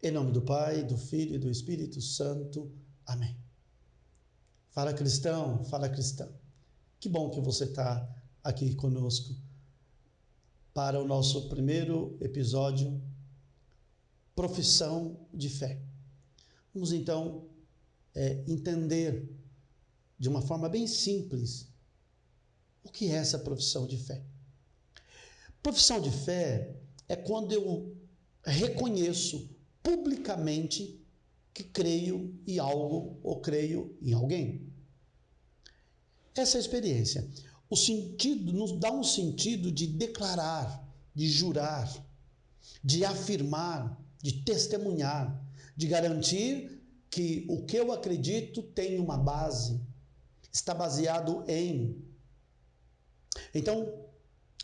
Em nome do Pai, do Filho e do Espírito Santo. Amém. Fala cristão, fala cristã. Que bom que você está aqui conosco para o nosso primeiro episódio, Profissão de Fé. Vamos então entender de uma forma bem simples o que é essa profissão de fé. Profissão de fé é quando eu reconheço publicamente que creio em algo ou creio em alguém. Essa é a experiência. O sentido nos dá um sentido de declarar, de jurar, de afirmar, de testemunhar, de garantir que o que eu acredito tem uma base, está baseado em. Então,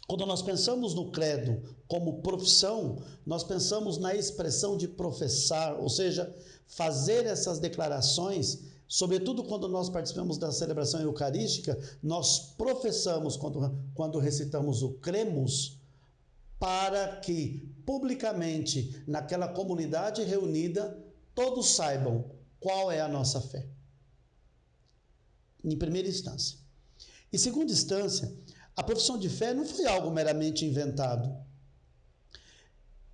quando nós pensamos no credo como profissão, nós pensamos na expressão de professar, ou seja, fazer essas declarações, sobretudo quando nós participamos da celebração eucarística, nós professamos quando recitamos o cremos, para que publicamente, naquela comunidade reunida, todos saibam qual é a nossa fé. Em primeira instância. Em segunda instância, a profissão de fé não foi algo meramente inventado.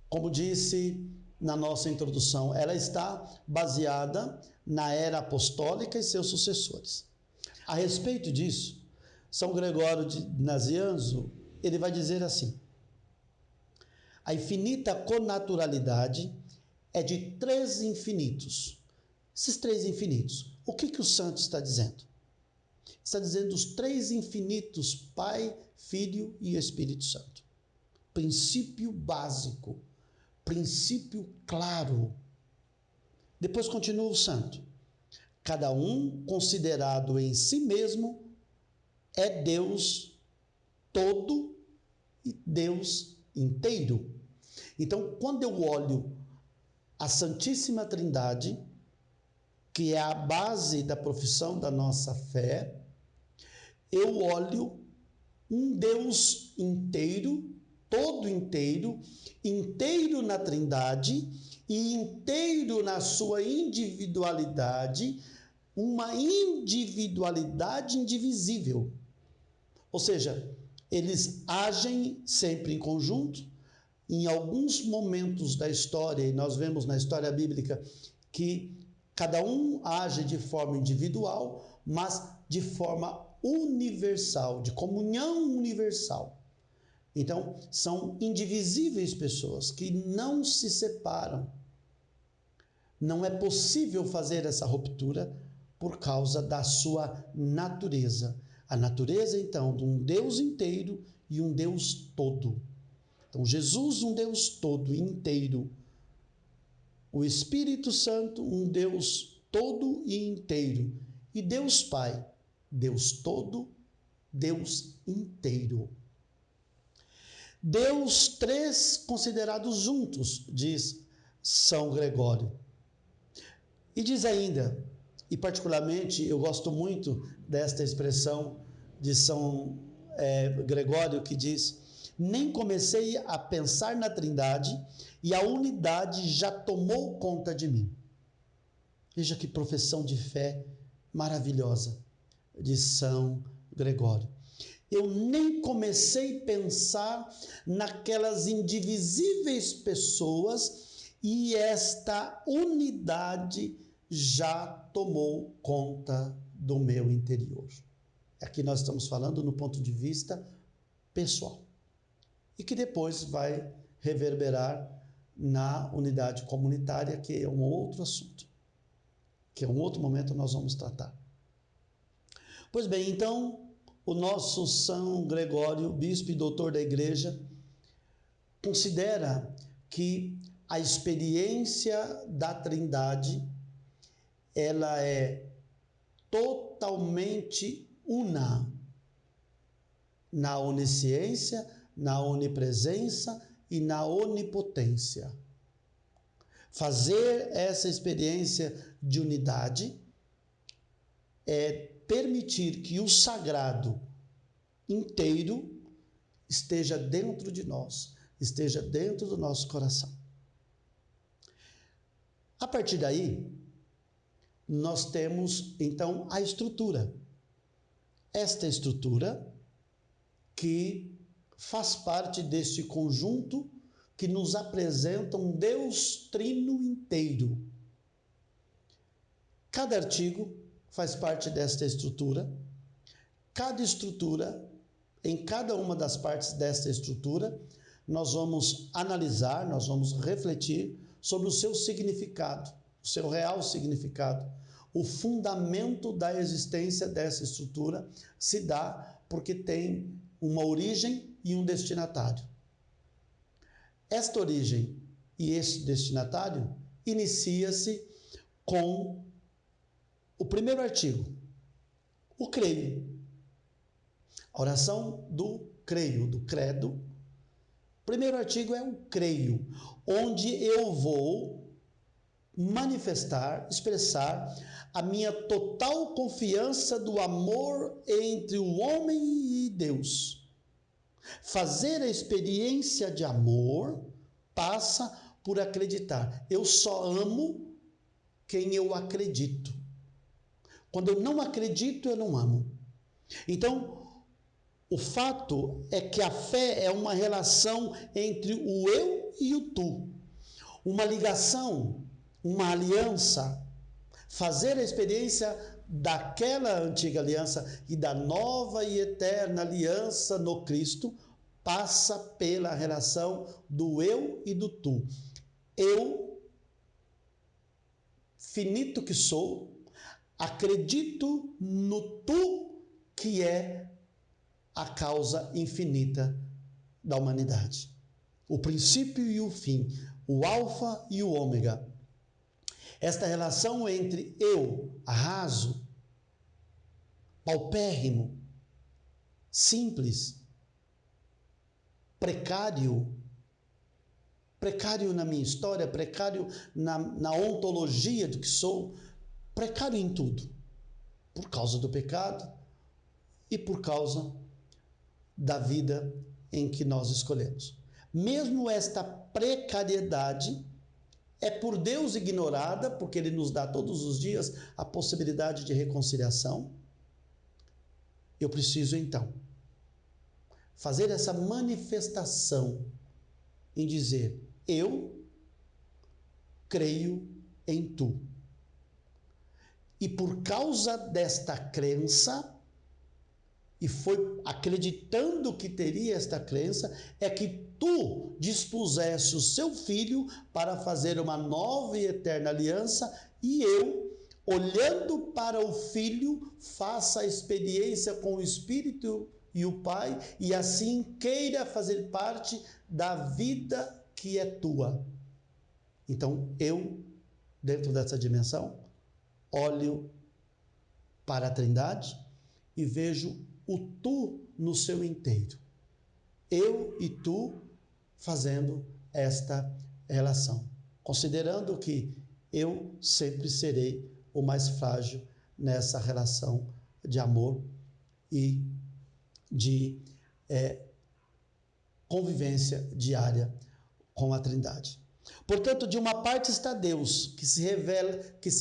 Como disse na nossa introdução, ela está baseada na era apostólica e seus sucessores. A respeito disso, São Gregório de Nazianzo, ele vai dizer assim: a infinita connaturalidade é de três infinitos. Esses três infinitos, o que o santo está dizendo? Está dizendo os três infinitos, Pai, Filho e Espírito Santo. Princípio básico, princípio claro. Depois continua o santo. Cada um, considerado em si mesmo, é Deus todo e Deus inteiro. Então, quando eu olho a Santíssima Trindade, que é a base da profissão da nossa fé, eu olho um Deus inteiro, todo inteiro, inteiro na Trindade e inteiro na sua individualidade, uma individualidade indivisível. Ou seja, eles agem sempre em conjunto. Em alguns momentos da história, e nós vemos na história bíblica que cada um age de forma individual, mas de forma universal, de comunhão universal. Então, são indivisíveis pessoas que não se separam. Não é possível fazer essa ruptura por causa da sua natureza. A natureza, então, de um Deus inteiro e um Deus todo. Então, Jesus, um Deus todo e inteiro. O Espírito Santo, um Deus todo e inteiro. E Deus Pai, Deus todo, Deus inteiro. Deus três considerados juntos, diz São Gregório. E diz ainda, e particularmente eu gosto muito desta expressão de São Gregório, que diz: nem comecei a pensar na Trindade e a unidade já tomou conta de mim. Veja que profissão de fé maravilhosa de São Gregório. Eu nem comecei a pensar naquelas indivisíveis pessoas e esta unidade já tomou conta do meu interior. Aqui nós estamos falando no ponto de vista pessoal. E que depois vai reverberar na unidade comunitária, que é um outro assunto, que é um outro momento nós vamos tratar. Pois bem, então, o nosso São Gregório, bispo e doutor da Igreja, considera que a experiência da Trindade, ela é totalmente una na onisciência, na onipresença e na onipotência. Fazer essa experiência de unidade é permitir que o sagrado inteiro esteja dentro de nós, esteja dentro do nosso coração. A partir daí, nós temos então a estrutura. Esta estrutura que faz parte deste conjunto que nos apresenta um Deus trino inteiro. Cada artigo faz parte desta estrutura. Cada estrutura, em cada uma das partes desta estrutura, nós vamos analisar, nós vamos refletir sobre o seu significado, o seu real significado. O fundamento da existência dessa estrutura se dá porque tem uma origem e um destinatário. Esta origem e este destinatário inicia-se com o primeiro artigo, o creio. A oração do creio, do credo. O primeiro artigo é o creio, onde eu vou manifestar, expressar a minha total confiança do amor entre o homem e Deus. Fazer a experiência de amor passa por acreditar. Eu só amo quem eu acredito. Quando eu não acredito, eu não amo. Então, o fato é que a fé é uma relação entre o eu e o tu. Uma ligação, uma aliança. Fazer a experiência daquela antiga aliança e da nova e eterna aliança no Cristo passa pela relação do eu e do tu. Eu, finito que sou, acredito no tu que é a causa infinita da humanidade. O princípio e o fim, o alfa e o ômega. Esta relação entre eu, raso, paupérrimo, simples, precário na minha história, precário na ontologia do que sou, precário em tudo, por causa do pecado e por causa da vida em que nós escolhemos. Mesmo esta precariedade é por Deus ignorada, porque Ele nos dá todos os dias a possibilidade de reconciliação. Eu preciso, então, fazer essa manifestação em dizer, eu creio em tu. E por causa desta crença, e foi acreditando que teria esta crença, é que tu dispuseste o seu filho para fazer uma nova e eterna aliança, e eu, olhando para o filho, faça a experiência com o Espírito e o Pai, e assim queira fazer parte da vida que é tua. Então, eu, dentro dessa dimensão, olho para a Trindade e vejo o tu no seu inteiro. Eu e tu fazendo esta relação. Considerando que eu sempre serei o mais frágil nessa relação de amor e de convivência diária com a Trindade. Portanto, de uma parte está Deus, que se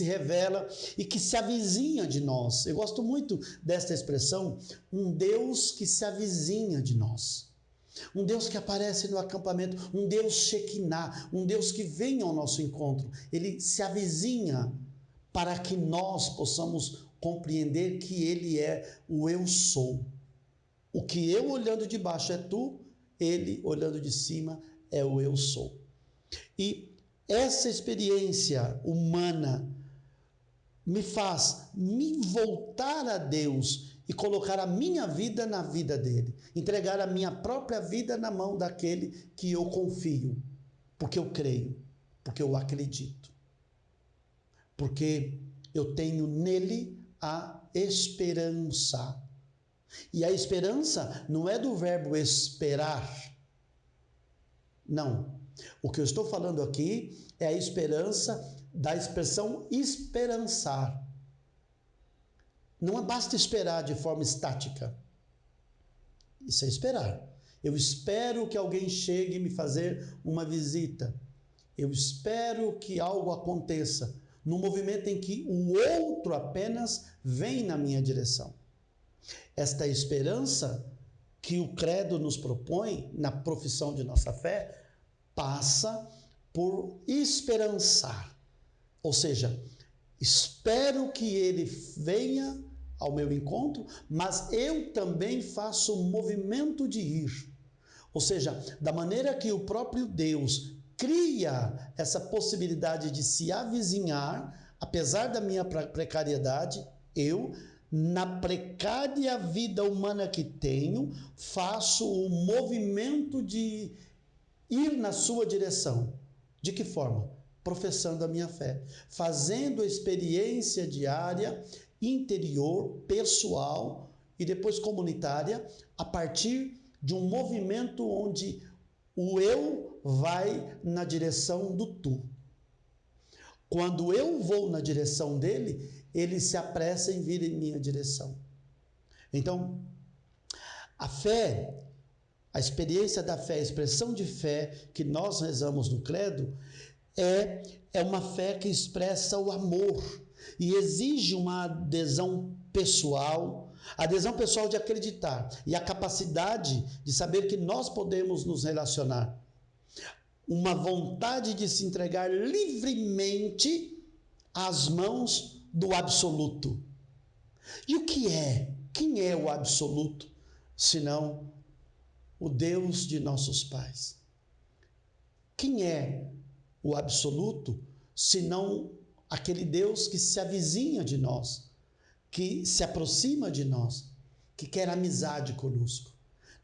revela e que se avizinha de nós. Eu gosto muito desta expressão, um Deus que se avizinha de nós. Um Deus que aparece no acampamento, um Deus Shekinah, um Deus que vem ao nosso encontro. Ele se avizinha para que nós possamos compreender que Ele é o eu sou. O que eu olhando de baixo é tu, Ele olhando de cima é o eu sou. E essa experiência humana me faz me voltar a Deus e colocar a minha vida na vida dele, entregar a minha própria vida na mão daquele que eu confio, porque eu creio, porque eu acredito, porque eu tenho nele a esperança. E a esperança não é do verbo esperar, não. O que eu estou falando aqui é a esperança da expressão esperançar. Não basta esperar de forma estática. Isso é esperar. Eu espero que alguém chegue me fazer uma visita. Eu espero que algo aconteça, no movimento em que o outro apenas vem na minha direção. Esta esperança que o credo nos propõe na profissão de nossa fé passa por esperançar, ou seja, espero que ele venha ao meu encontro, mas eu também faço o movimento de ir. Ou seja, da maneira que o próprio Deus cria essa possibilidade de se avizinhar, apesar da minha precariedade, eu, na precária vida humana que tenho, faço o movimento de ir na sua direção. De que forma? Professando a minha fé, fazendo a experiência diária, interior, pessoal e depois comunitária, a partir de um movimento onde o eu vai na direção do tu. Quando eu vou na direção dele, ele se apressa em vir em minha direção. Então, a fé, a experiência da fé, a expressão de fé que nós rezamos no credo, é uma fé que expressa o amor e exige uma adesão pessoal de acreditar e a capacidade de saber que nós podemos nos relacionar. Uma vontade de se entregar livremente às mãos do absoluto. E o que é? Quem é o absoluto, senão o Deus de nossos pais? Quem é o absoluto, senão aquele Deus que se avizinha de nós, que se aproxima de nós, que quer amizade conosco?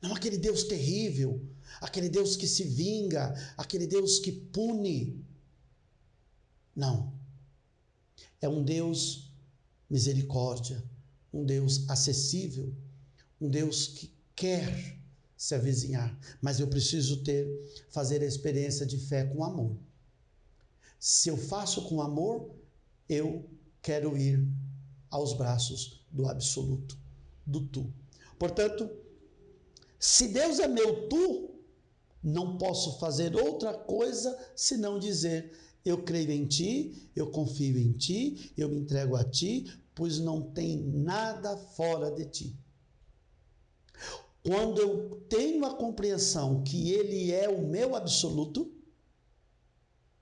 Não aquele Deus terrível, aquele Deus que se vinga, aquele Deus que pune. Não. É um Deus misericórdia, um Deus acessível, um Deus que quer se avizinhar, mas eu preciso fazer a experiência de fé com amor. Se eu faço com amor, eu quero ir aos braços do absoluto, do tu. Portanto, se Deus é meu tu, não posso fazer outra coisa senão dizer: eu creio em ti, eu confio em ti, eu me entrego a ti, pois não tem nada fora de ti. Quando eu tenho a compreensão que ele é o meu absoluto,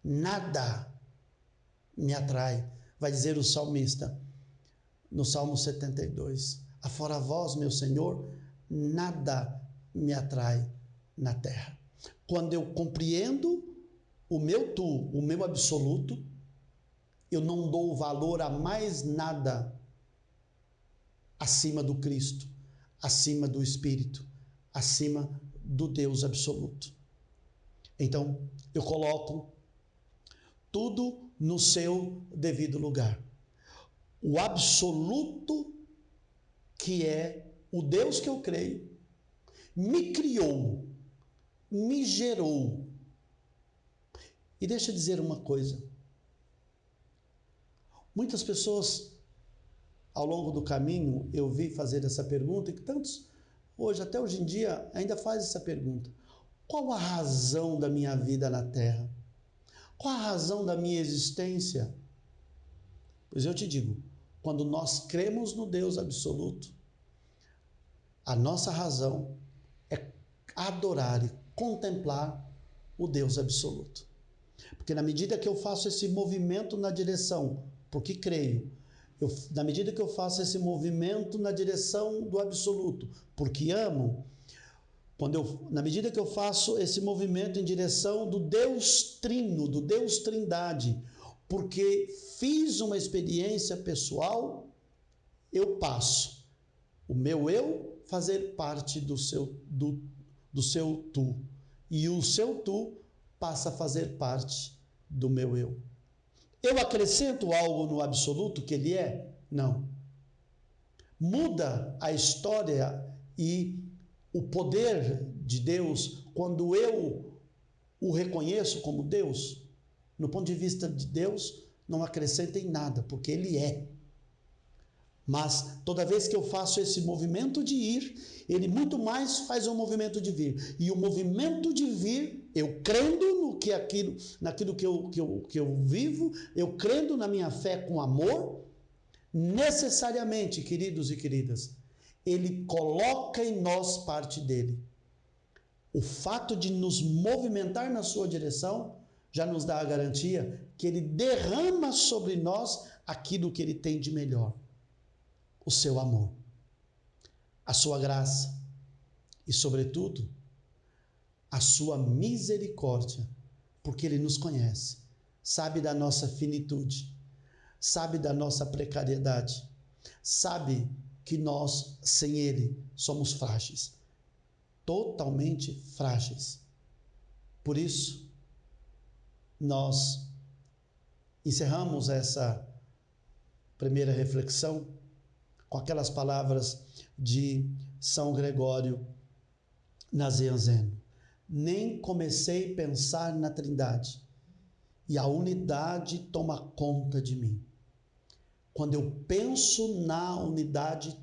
nada me atrai. Vai dizer o salmista no Salmo 72: afora vós, meu Senhor, nada me atrai na terra. Quando eu compreendo o meu tu, o meu absoluto, eu não dou valor a mais nada acima do Cristo, acima do Espírito, acima do Deus absoluto. Então, eu coloco tudo no seu devido lugar. O absoluto, que é o Deus que eu creio, me criou, me gerou. E deixa eu dizer uma coisa. Muitas pessoas, ao longo do caminho, eu vi fazer essa pergunta, e tantos, até hoje em dia, ainda fazem essa pergunta: qual a razão da minha vida na Terra? Qual a razão da minha existência? Pois eu te digo, quando nós cremos no Deus absoluto, a nossa razão é adorar e contemplar o Deus absoluto. Porque na medida que eu faço esse movimento na direção, porque creio, na medida que eu faço esse movimento na direção do absoluto, porque amo, na medida que eu faço esse movimento em direção do Deus Trino, do Deus Trindade, porque fiz uma experiência pessoal, eu passo o meu eu fazer parte do seu tu, e o seu tu passa a fazer parte do meu eu. Eu acrescento algo no absoluto que ele é? Não. Muda a história e o poder de Deus quando eu o reconheço como Deus? No ponto de vista de Deus, não acrescenta em nada, porque ele é. Mas toda vez que eu faço esse movimento de ir, ele muito mais faz o movimento de vir. E o movimento de vir eu crendo naquilo que eu vivo, eu crendo na minha fé com amor, necessariamente, queridos e queridas, ele coloca em nós parte dele. O fato de nos movimentar na sua direção já nos dá a garantia que ele derrama sobre nós aquilo que ele tem de melhor: o seu amor, a sua graça e, sobretudo, a sua misericórdia, porque ele nos conhece, sabe da nossa finitude, sabe da nossa precariedade, sabe que nós, sem ele, somos frágeis, totalmente frágeis. Por isso, nós encerramos essa primeira reflexão com aquelas palavras de São Gregório Nazianzeno: nem comecei a pensar na Trindade e a unidade toma conta de mim. Quando eu penso na unidade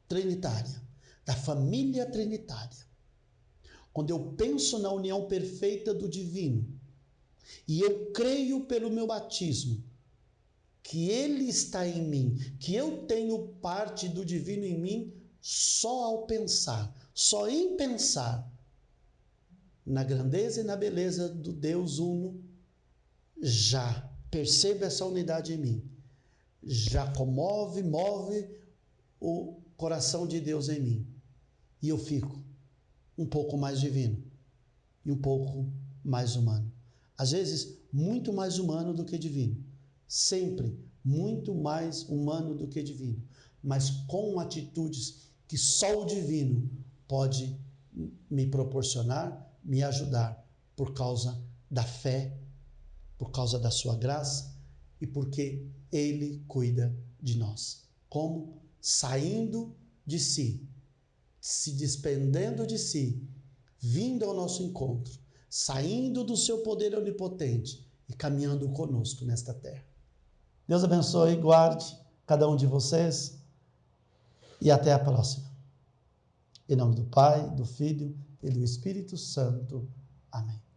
trinitária, da família trinitária, quando eu penso na união perfeita do divino, e eu creio pelo meu batismo que ele está em mim, que eu tenho parte do divino em mim, só ao pensar, só em pensar na grandeza e na beleza do Deus uno, já percebo essa unidade em mim, já move o coração de Deus em mim, e eu fico um pouco mais divino e um pouco mais humano. Às vezes, muito mais humano do que divino. Sempre muito mais humano do que divino. Mas com atitudes que só o divino pode me proporcionar, me ajudar, por causa da fé, por causa da sua graça e porque ele cuida de nós. Como? Saindo de si, se despendendo de si, vindo ao nosso encontro, saindo do seu poder onipotente e caminhando conosco nesta terra. Deus abençoe e guarde cada um de vocês e até a próxima. Em nome do Pai, do Filho e do Espírito Santo. Amém.